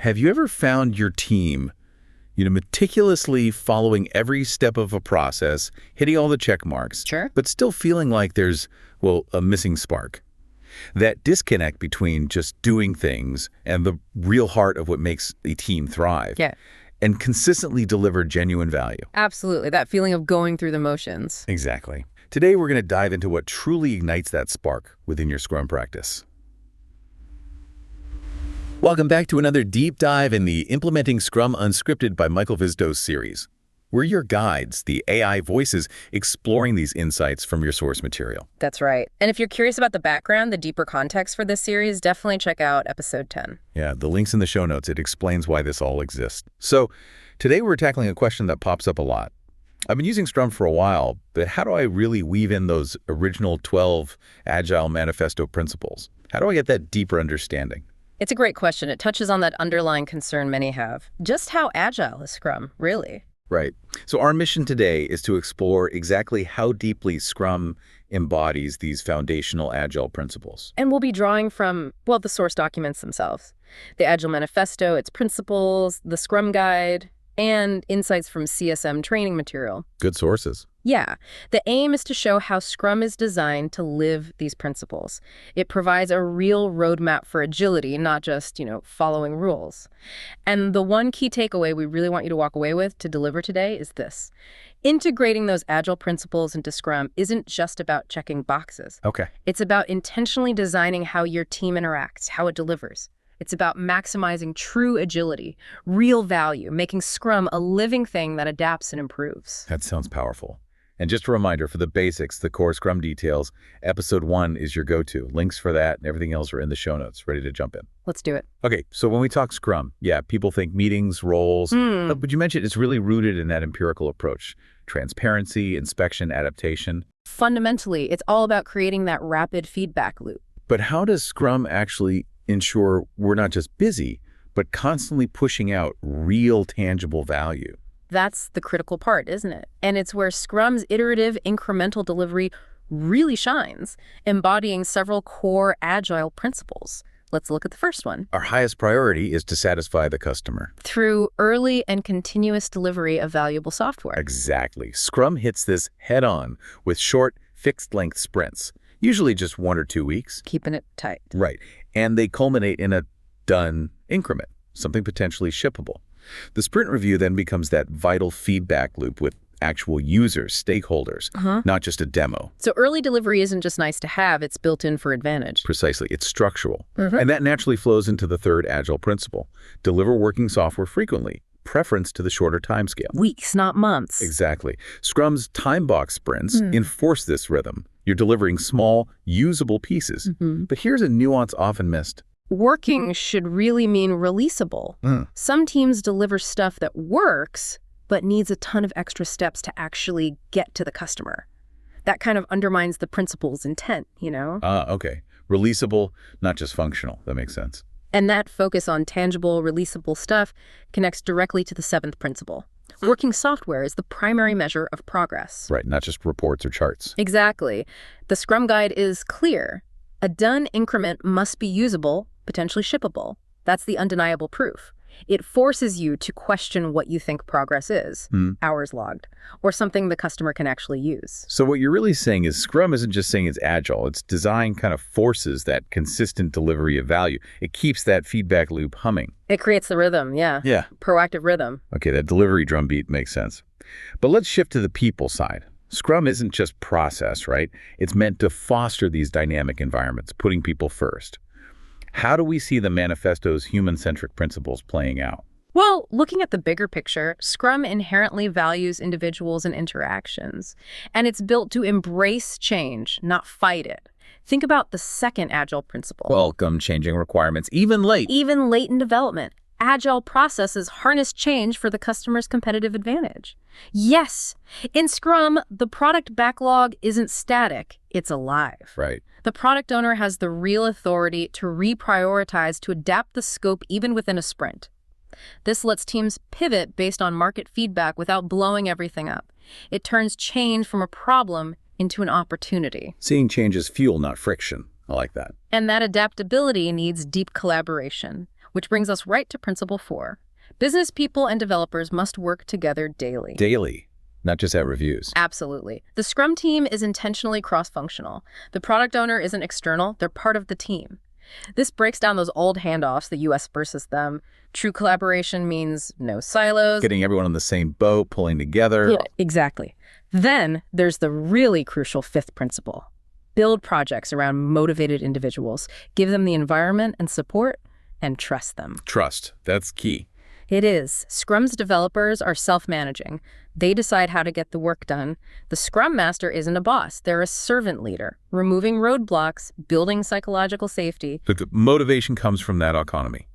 Have you ever found your team, meticulously following every step of a process, hitting all the check marks, Sure. but still feeling like there's, a missing spark? That disconnect between just doing things and the real heart of what makes a team thrive. Yeah, And consistently deliver genuine value. absolutely. That feeling of going through the motions. Exactly. Today, we're going to dive into what truly ignites that spark within your Scrum practice. Welcome back to another deep dive in the Implementing Scrum Unscripted by Michael Vizdo's series. We're your guides, the AI voices exploring these insights from your source material. That's right. And if you're curious about the background, the deeper context for this series, definitely check out episode 10. Yeah, the link's in the show notes. It explains why this all exists. So today we're tackling a question that pops up a lot. I've been using Scrum for a while, but how do I really weave in those original 12 Agile Manifesto principles? How do I get that deeper understanding? It's a great question. It touches on that underlying concern many have. Just how agile is Scrum, really? Right. So our mission today is to explore exactly how deeply Scrum embodies these foundational Agile principles. And we'll be drawing from, the source documents themselves. The Agile Manifesto, its principles, the Scrum Guide, and insights from CSM training material. Good sources. Yeah. The aim is to show how Scrum is designed to live these principles. It provides a real roadmap for agility, not just, following rules. And the one key takeaway we really want you to walk away with to deliver today is this. Integrating those Agile principles into Scrum isn't just about checking boxes. Okay. It's about intentionally designing how your team interacts, how it delivers. It's about maximizing true agility, real value, making Scrum a living thing that adapts and improves. That sounds powerful. And just a reminder, for the basics, the core Scrum details, episode 1 is your go-to. Links for that and everything else are in the show notes. Ready to jump in. Let's do it. Okay, so when we talk Scrum, people think meetings, roles, but you mentioned it's really rooted in that empirical approach. Transparency, inspection, adaptation. Fundamentally, it's all about creating that rapid feedback loop. But how does Scrum actually ensure we're not just busy, but constantly pushing out real tangible value? That's the critical part, isn't it? And it's where Scrum's iterative, incremental delivery really shines, embodying several core Agile principles. Let's look at the first one. Our highest priority is to satisfy the customer. Through early and continuous delivery of valuable software. Exactly. Scrum hits this head-on with short, fixed-length sprints, usually just 1 or 2 weeks. Keeping it tight. Right. And they culminate in a done increment, something potentially shippable. The sprint review then becomes that vital feedback loop with actual users, stakeholders, not just a demo. So early delivery isn't just nice to have, it's built in for advantage. Precisely. It's structural. And that naturally flows into the third Agile principle. Deliver working software frequently. Preference to the shorter timescale. Weeks, not months. Exactly. Scrum's time box sprints enforce this rhythm. You're delivering small, usable pieces. But here's a nuance often missed. Working should really mean releasable. Some teams deliver stuff that works, but needs a ton of extra steps to actually get to the customer. That kind of undermines the principle's intent, Okay. Releasable, not just functional. That makes sense. And that focus on tangible, releasable stuff connects directly to the 7th principle. Working software is the primary measure of progress. Right, not just reports or charts. Exactly. The Scrum Guide is clear. A done increment must be usable, potentially shippable. That's the undeniable proof. It forces you to question what you think progress is, hours logged, or something the customer can actually use. So what you're really saying is Scrum isn't just saying it's agile. Its design kind of forces that consistent delivery of value. It keeps that feedback loop humming. It creates the rhythm, yeah. Proactive rhythm. Okay, that delivery drumbeat makes sense. But let's shift to the people side. Scrum isn't just process, right? It's meant to foster these dynamic environments, putting people first. How do we see the manifesto's human-centric principles playing out? Well, looking at the bigger picture, Scrum inherently values individuals and interactions, and it's built to embrace change, not fight it. Think about the second Agile principle. Welcome changing requirements, even late. Even late in development. Agile processes harness change for the customer's competitive advantage. Yes, in Scrum, the product backlog isn't static, it's alive. Right. The product owner has the real authority to reprioritize, to adapt the scope even within a sprint. This lets teams pivot based on market feedback without blowing everything up. It turns change from a problem into an opportunity. Seeing change as fuel, not friction. I like that. And that adaptability needs deep collaboration. Which brings us right to Principle 4. Business people and developers must work together daily. Daily, not just at reviews. Absolutely. The Scrum team is intentionally cross-functional. The product owner isn't external, they're part of the team. This breaks down those old handoffs, the US versus them. True collaboration means no silos. Getting everyone on the same boat, pulling together. Yeah, exactly. Then there's the really crucial fifth principle. Build projects around motivated individuals. Give them the environment and support, and trust them. Trust, that's key. It is. Scrum's developers are self-managing. They decide how to get the work done. The Scrum Master isn't a boss. They're a servant leader, removing roadblocks, building psychological safety. But the motivation comes from that autonomy,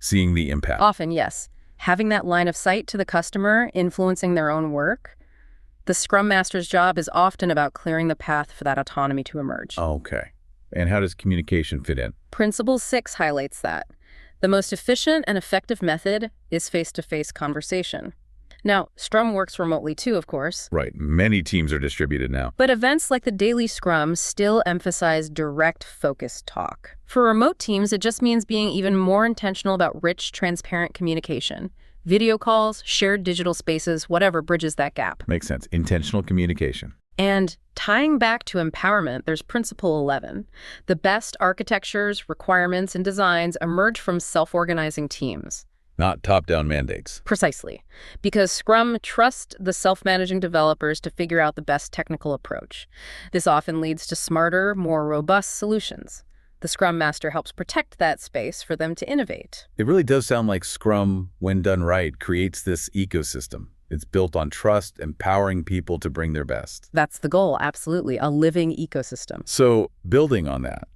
seeing the impact. Often, yes. Having that line of sight to the customer, influencing their own work. The Scrum Master's job is often about clearing the path for that autonomy to emerge. Okay. And how does communication fit in? Principle 6 highlights that. The most efficient and effective method is face-to-face conversation. Now, Scrum works remotely too, of course. Right. Many teams are distributed now. But events like the Daily Scrum still emphasize direct, focused talk. For remote teams, it just means being even more intentional about rich, transparent communication. Video calls, shared digital spaces, whatever bridges that gap. Makes sense. Intentional communication. And tying back to empowerment, there's Principle 11. The best architectures, requirements, and designs emerge from self-organizing teams. Not top-down mandates. Precisely. Because Scrum trusts the self-managing developers to figure out the best technical approach. This often leads to smarter, more robust solutions. The Scrum Master helps protect that space for them to innovate. It really does sound like Scrum, when done right, creates this ecosystem. It's built on trust, empowering people to bring their best. That's the goal, absolutely, a living ecosystem. So, building on that,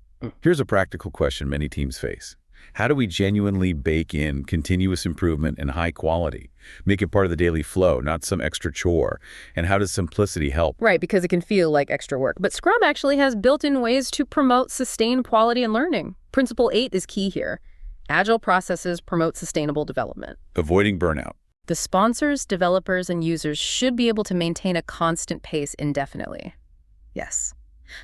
here's a practical question many teams face. How do we genuinely bake in continuous improvement and high quality? Make it part of the daily flow, not some extra chore. And how does simplicity help? Right, because it can feel like extra work. But Scrum actually has built-in ways to promote sustained quality and learning. Principle 8 is key here. Agile processes promote sustainable development. Avoiding burnout. The sponsors, developers, and users should be able to maintain a constant pace indefinitely. Yes.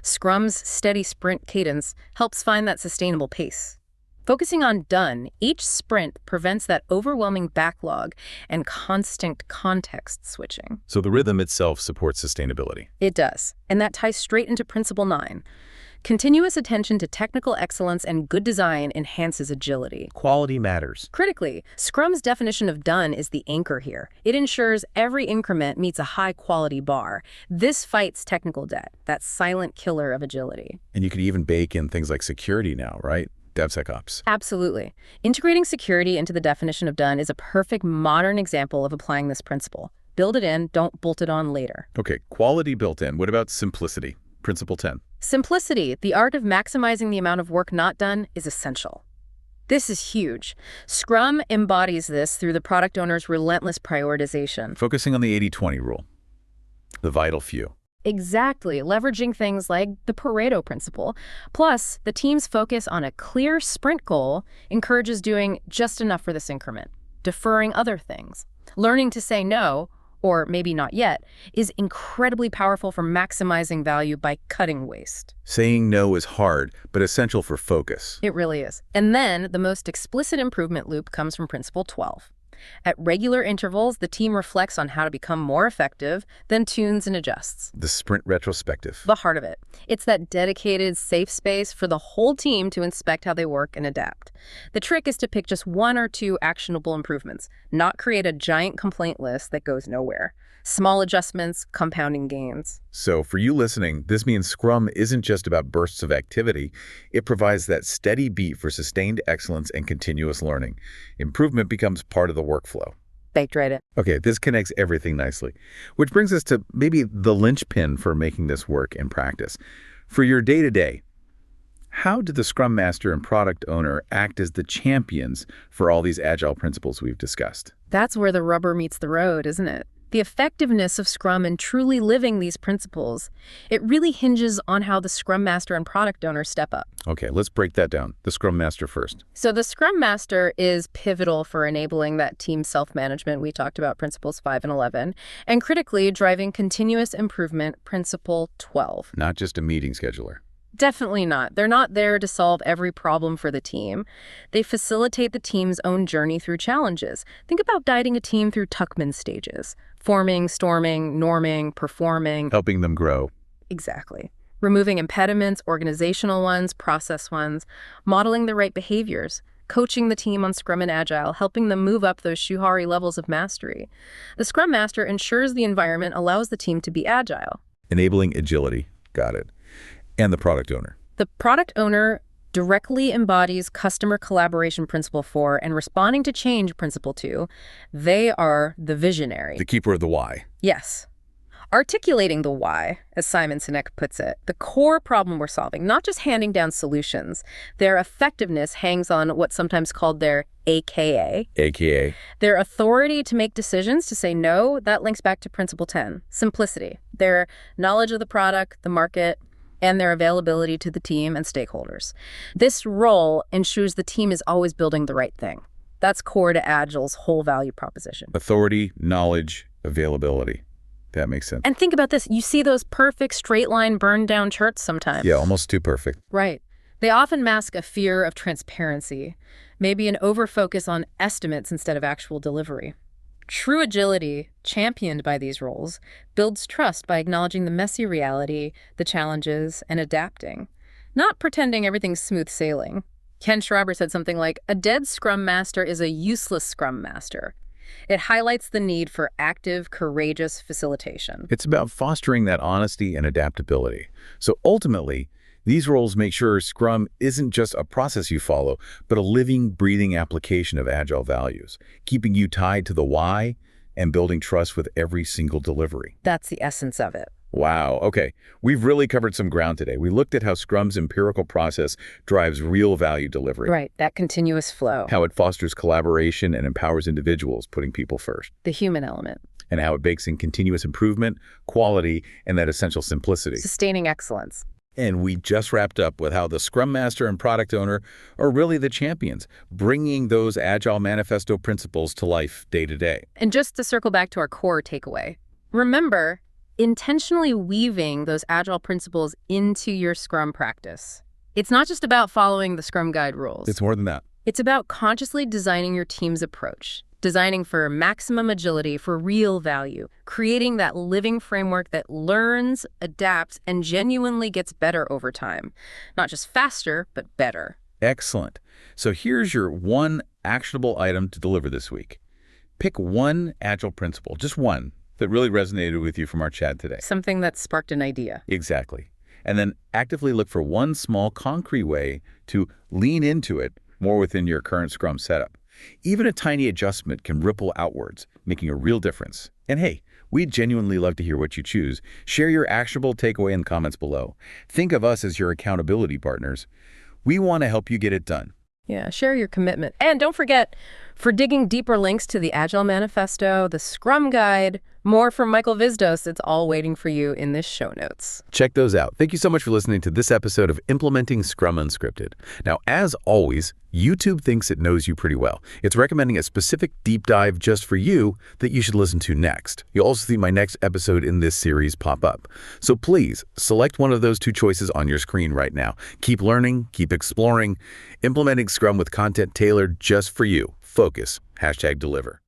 Scrum's steady sprint cadence helps find that sustainable pace. Focusing on done, each sprint prevents that overwhelming backlog and constant context switching. So the rhythm itself supports sustainability. It does. And that ties straight into Principle 9. Continuous attention to technical excellence and good design enhances agility. Quality matters. Critically, Scrum's definition of done is the anchor here. It ensures every increment meets a high-quality bar. This fights technical debt, that silent killer of agility. And you could even bake in things like security now, right? DevSecOps. Absolutely. Integrating security into the definition of done is a perfect modern example of applying this principle. Build it in, don't bolt it on later. Okay, quality built in. What about simplicity? Principle 10. Simplicity, the art of maximizing the amount of work not done, is essential. This is huge. Scrum embodies this through the product owner's relentless prioritization. Focusing on the 80-20 rule. The vital few. Exactly, leveraging things like the Pareto principle. Plus, the team's focus on a clear sprint goal encourages doing just enough for this increment, deferring other things. Learning to say no, or maybe not yet, is incredibly powerful for maximizing value by cutting waste. Saying no is hard, but essential for focus. It really is. And then the most explicit improvement loop comes from Principle 12. At regular intervals, the team reflects on how to become more effective, then tunes and adjusts. The sprint retrospective. The heart of it. It's that dedicated, safe space for the whole team to inspect how they work and adapt. The trick is to pick just 1 or 2 actionable improvements, not create a giant complaint list that goes nowhere. Small adjustments, compounding gains. So for you listening, this means Scrum isn't just about bursts of activity. It provides that steady beat for sustained excellence and continuous learning. Improvement becomes part of the workflow. Baked right in. Okay, this connects everything nicely, which brings us to maybe the linchpin for making this work in practice. For your day-to-day, how do the Scrum Master and product owner act as the champions for all these Agile principles we've discussed? That's where the rubber meets the road, isn't it? The effectiveness of Scrum in truly living these principles, it really hinges on how the Scrum Master and product owner step up. Okay, let's break that down. The Scrum Master first. So the Scrum Master is pivotal for enabling that team self-management. We talked about Principles 5 and 11, and critically driving continuous improvement, Principle 12. Not just a meeting scheduler. Definitely not. They're not there to solve every problem for the team. They facilitate the team's own journey through challenges. Think about guiding a team through Tuckman stages: forming, storming, norming, performing. Helping them grow. Exactly. Removing impediments, organizational ones, process ones, modeling the right behaviors, coaching the team on Scrum and Agile, helping them move up those Shuhari levels of mastery. The Scrum Master ensures the environment allows the team to be agile. Enabling agility. Got it. And the product owner. The product owner directly embodies customer collaboration principle 4 and responding to change principle 2. They are the visionary. The keeper of the why. Yes. Articulating the why, as Simon Sinek puts it, the core problem we're solving, not just handing down solutions. Their effectiveness hangs on what's sometimes called their AKA. AKA. Their authority to make decisions, to say no, that links back to principle 10, simplicity. Their knowledge of the product, the market, and their availability to the team and stakeholders. This role ensures the team is always building the right thing. That's core to Agile's whole value proposition. Authority, knowledge, availability. That makes sense. And think about this. You see those perfect straight line burned down charts sometimes. Yeah, almost too perfect. Right. They often mask a fear of transparency, maybe an overfocus on estimates instead of actual delivery. True agility, championed by these roles, builds trust by acknowledging the messy reality, the challenges, and adapting. Not pretending everything's smooth sailing. Ken Schreiber said something like, "A dead Scrum Master is a useless Scrum Master." It highlights the need for active, courageous facilitation. It's about fostering that honesty and adaptability. So ultimately, these roles make sure Scrum isn't just a process you follow, but a living, breathing application of Agile values, keeping you tied to the why and building trust with every single delivery. That's the essence of it. Wow. Okay. We've really covered some ground today. We looked at how Scrum's empirical process drives real value delivery. Right, that continuous flow. How it fosters collaboration and empowers individuals, putting people first. The human element. And how it bakes in continuous improvement, quality, and that essential simplicity. Sustaining excellence. And we just wrapped up with how the Scrum Master and Product Owner are really the champions, bringing those Agile Manifesto principles to life day to day. And just to circle back to our core takeaway, remember, intentionally weaving those Agile principles into your Scrum practice. It's not just about following the Scrum Guide rules. It's more than that. It's about consciously designing your team's approach, designing for maximum agility, for real value, creating that living framework that learns, adapts, and genuinely gets better over time. Not just faster, but better. Excellent. So here's your one actionable item to deliver this week. Pick one Agile principle, just one, that really resonated with you from our chat today. Something that sparked an idea. Exactly. And then actively look for one small, concrete way to lean into it more within your current Scrum setup. Even a tiny adjustment can ripple outwards, making a real difference. And hey, we'd genuinely love to hear what you choose. Share your actionable takeaway in the comments below. Think of us as your accountability partners. We want to help you get it done. Yeah, share your commitment. And don't forget, for digging deeper links to the Agile Manifesto, the Scrum Guide, more from Michael Vizdos, it's all waiting for you in this show notes. Check those out. Thank you so much for listening to this episode of Implementing Scrum Unscripted. Now, as always, YouTube thinks it knows you pretty well. It's recommending a specific deep dive just for you that you should listen to next. You'll also see my next episode in this series pop up. So please, select one of those two choices on your screen right now. Keep learning, keep exploring, implementing Scrum with content tailored just for you. Focus. #deliver.